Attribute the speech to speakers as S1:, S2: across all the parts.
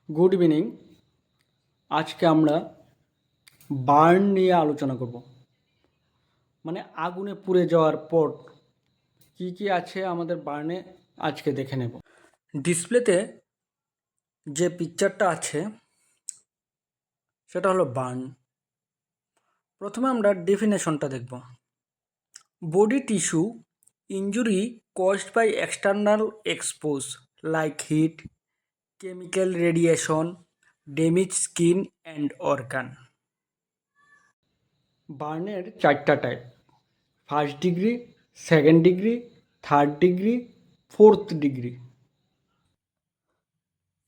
S1: Good evening. আজকে আমরা burn নিয়ে আলোচনা করব। মানে আগুনে পুড়ে যাওয়ার পর কি কি আছে আমাদের বার্নে আজকে দেখে নেব। ডিসপ্লেতে যে পিকচারটা আছে সেটা হলো বার্ন। প্রথমে আমরা ডেফিনেশনটা দেখব। Body tissue injury caused by external expose like heat, chemical radiation, damage skin and organ. বার্নের চারটা type: first degree, second degree, third degree, fourth degree.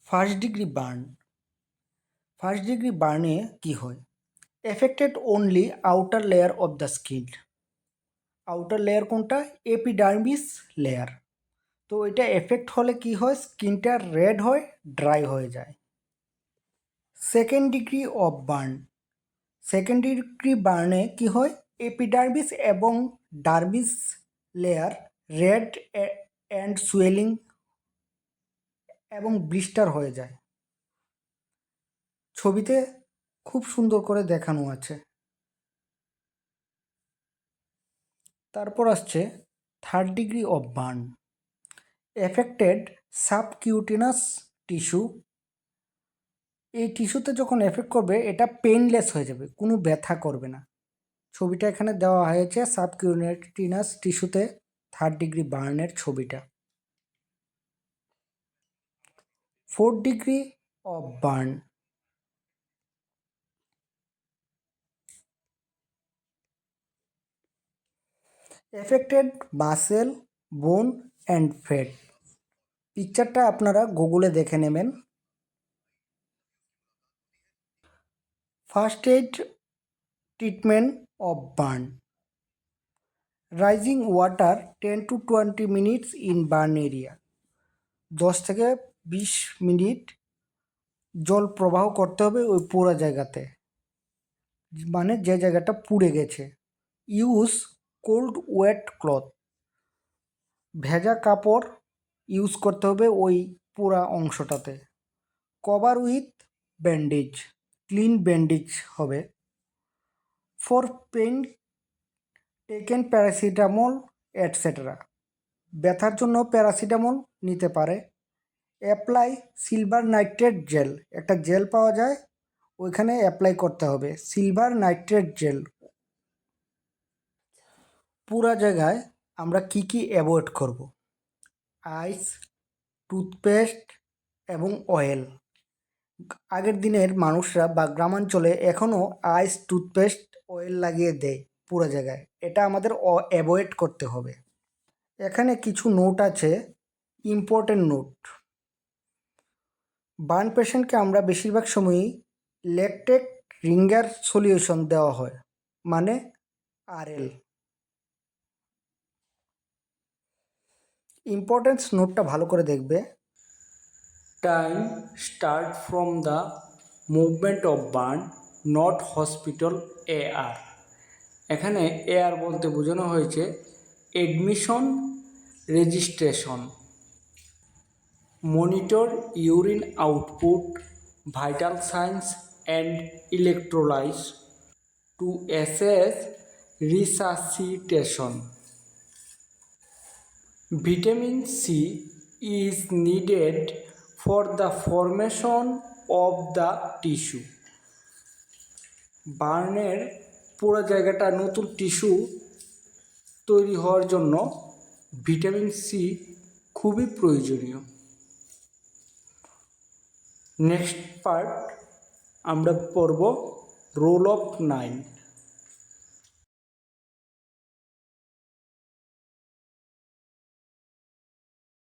S1: First degree burn. First degree বার্নে কি হয়? Affected only outer layer of the skin. Outer layer কোনটা? Epidermis layer. তো এটা effect হলে কি হয়? স্কিনটা রেড হয়, ড্রাই হয়ে যায়। Second degree of burn. Second degree বার্নে কি হয়? এপিডার্মিস এবং dermis layer red and swelling এবং ব্লিস্টার হয়ে যায়। ছবিতে খুব সুন্দর করে দেখানো আছে। তারপর আসছে third degree of burn. Affected subcutaneous tissue. এই টিস্যুতে যখন এফেক্ট করবে এটা পেইনলেস হয়ে যাবে, কোনো ব্যথা করবে না। ছবিটা এখানে দেওয়া হয়েছে সাবকিউটেনাস টিস্যুতে থার্ড ডিগ্রি বার্নের ছবিটা। Fourth degree of burn. Affected muscle, bone and fat. পিকচারটা আপনারা গুগলে দেখে নেবেন। First aid treatment of burn. Rising water 10 to 20 minutes in burn area. 10 থেকে 20 মিনিট জল প্রবাহ করতে হবে ওই পুরো জায়গাতে, মানে যে জায়গাটা পুড়ে গেছে। Use cold wet cloth. ভেজা কাপড় ইউজ করতে হবে ওই পুরা অংশটাতে। Cover with bandage, clean bandage হবে। For pain taken paracetamol etcetera. ব্যথার জন্য প্যারাসিটামল নিতে পারে। Apply silver nitrate gel. একটা জেল পাওয়া যায়, ওইখানে অ্যাপ্লাই করতে হবে সিলভার নাইট্রেট জেল। পুরা জায়গায় আমরা কি কি অ্যাভয়েড করব? আইস, টুথপেস্ট এবং অয়েল। আগের দিনের মানুষরা বা গ্রামাঞ্চলে এখনও আইস, টুথপেস্ট, অয়েল লাগিয়ে দেয় পুরো জায়গায়। এটা আমাদের অ্যাভয়েড করতে হবে। এখানে কিছু নোট আছে, ইম্পর্টেন্ট নোট। বার্ন পেশেন্টকে আমরা বেশিরভাগ সময়ই ল্যাকটেট রিঙ্গার সলিউশন দেওয়া হয়, মানে আরএল। ইম্পর্টেন্স নোটটা ভালো করে দেখবে। Time start from the movement of burn, not hospital AR. এখানে এআর বলতে বোঝানো হয়েছে admission registration. Monitor urine output, vital signs and electrolytes to assess resuscitation. Vitamin C is needed for the formation of the tissue. বার্নের পুরো জায়গাটা নতুন tissue তৈরি হওয়ার জন্য ভিটামিন সি খুবই প্রয়োজনীয়। নেক্সট পার্ট আমরা পড়ব রোল অফ 9।